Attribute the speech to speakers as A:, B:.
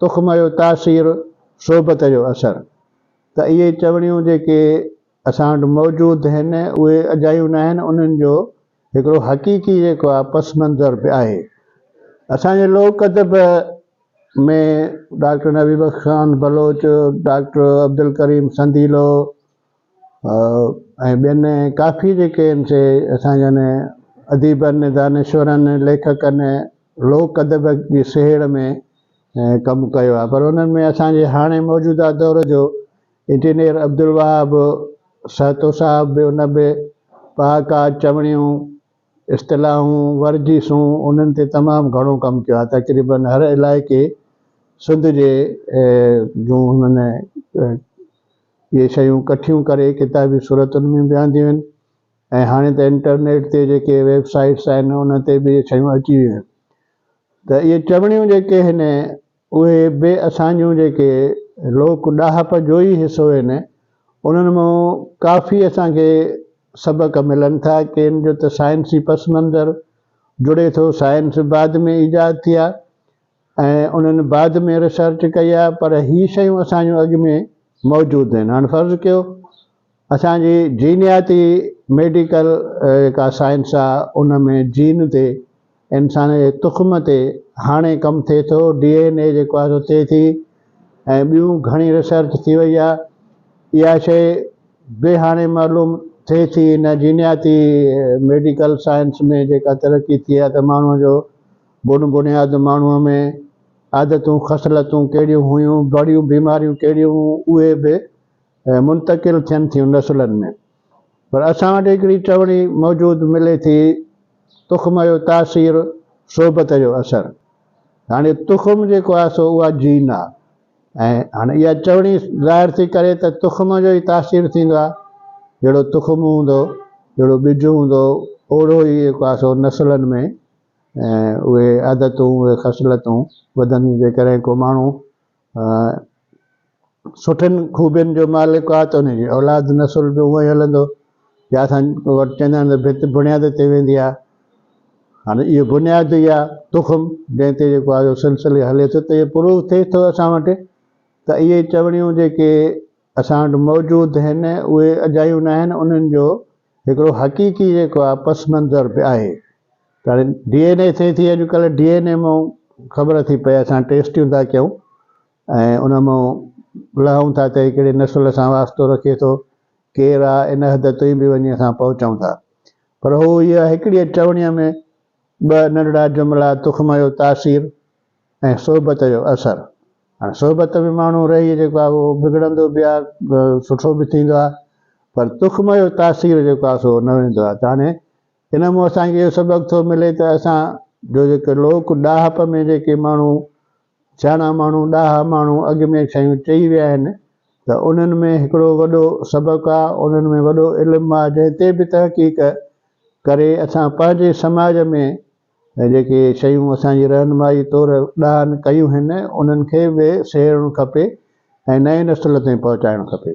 A: तुख़्म जो तासीर सोबत जो असर। त इहे चवणियूं जेके असां वटि मौजूदु आहिनि उहे अजायूं न आहिनि, उन्हनि जो हिकिड़ो हक़ीक़ी जेको आहे पस मंज़र बि आहे। असांजे लोक अदब में डॉक्टर नबी बख्श ख़ान बलोच, डॉक्टर अब्दुल करीम संदीलो ऐं ॿियनि काफ़ी जेके आहिनि से असांजनि अदीबनि, दानिश्वरनि, लेखकनि लोक अदब जी सिहेड़ में कमु कयो आहे। पर उन्हनि में असांजे हाणे मौजूदा दौर जो इंजीनियर अब्दुल वहाब सहतो साहब बि उन बि पहाका चवणियूं, इस्तिलाहूं, वर्जिसूं, उन्हनि ते तमामु घणो कमु कयो आहे। तक़रीबन हर इलाइक़े सिंध जे जूं हुननि इहे शयूं कठियूं करे किताबी सूरतुनि में बि आंदियूं आहिनि ऐं हाणे त इंटरनेट ते जेके वेबसाइट्स आहिनि उन ते बि इहे शयूं अची वियूं आहिनि। त इहे चवणियूं जेके आहिनि उहे बि असांजूं जेके लोक ॾाहप जो ई हिसो आहिनि। उन्हनि मां काफ़ी असांखे सबक़ मिलनि था कि इन जो त साइंसी पस मंज़र जुड़े थो। साइंस बाद में ईजाद थी आहे ऐं उन्हनि बाद में रिसर्च कई आहे, पर ही शयूं असांजूं अॻु में मौजूदु आहिनि। हाणे फ़र्ज़ु कयो असांजी जीनियाती मेडिकल जेका साइंस आहे उन में जीन ते, इंसान जे तुख़्म ते हाणे कमु थिए थो। DNA जेको आहे सो थिए थी ऐं ॿियूं घणी रिसर्च थी वई आहे। इहा शइ बि हाणे मालूम थिए थी इन जीनियाती मेडिकल साइंस में जेका तरक़ी थी आहे त माण्हूअ जो बुनियादु माण्हूअ में आदतूं ख़सलतूं कहिड़ियूं हुयूं, बड़ियूं बीमारियूं कहिड़ियूं हुयूं, उहे बि मुंतक़िल थियनि थियूं नसुलनि में। पर असां वटि हिकिड़ी चवणी मौजूदु मिले थी, तुख़्म जो तासीर सोबत जो असर। हाणे तुख़्म जेको आहे सो उहा जीन आहे ऐं हाणे इहा चवणी ज़ाहिर थी करे त तुख़्म जो ई तासीर थींदो आहे। जहिड़ो तुख़्म हूंदो, जहिड़ो ॿिज हूंदो, ओड़ो ई जेको आहे सो नसुलनि में उहे आदतूं, उहे ख़सलतूं वधंदियूं। जेकॾहिं को माण्हू सुठियुनि ख़ूबियुनि जो मालिक आहे त उनजी औलाद नसुल बि उहो ई हलंदो। या असां वटि चवंदा आहिनि त भित बुनियाद ते वेंदी आहे। हाणे इहो बुनियादु ई आहे तुख़्म, जंहिं ते जेको आहे सिलसिले हले थो, त इहो प्रूव थिए थो असां वटि। त इहे चवणियूं जेके असां वटि मौजूदु आहिनि उहे अजायूं न आहिनि, उन्हनि जो हिकिड़ो हक़ीक़ी जेको आहे पस मंज़र बि आहे। हाणे DNA थिए थी अॼुकल्ह, DNA मां ख़बर थी पए, असां टेस्टियूं था कयूं ऐं उन मां लहूं था त हिकिड़े नसुल सां वास्तो रखे थो, केरु आहे, इन हद ताईं बि वञी असां पहुचूं था। पर हू इहा हिकिड़ी चवणीअ में ॿ नंढड़ा जुमिला, तुख़्म जो तासीर ऐं सोबत जो असर। हाणे सोबत में माण्हू रही जेको आहे उहो बिगड़ंदो बि आहे, सुठो बि थींदो आहे, पर तुख़्म जो तासीर जेको आहे सो न वेंदो आहे। त हाणे इन मां असांखे इहो सबक़ थो मिले त असां जो जेके लोक ॾाहप में जेके माण्हू, सियाणा माण्हू, ॾाहा माण्हू अॻु में शयूं चई विया आहिनि, त उन्हनि में हिकिड़ो वॾो सबक़ु आहे, उन्हनि में वॾो इल्मु आहे, जंहिं ते बि तहक़ीक़ करे असां पंहिंजे समाज में जेके शयूं असांजी रहनुमाई तौर ॾाहनि कयूं आहिनि उन्हनि खे बि सेड़णु खपे ऐं नए नसुल ताईं पहुचाइणु खपे।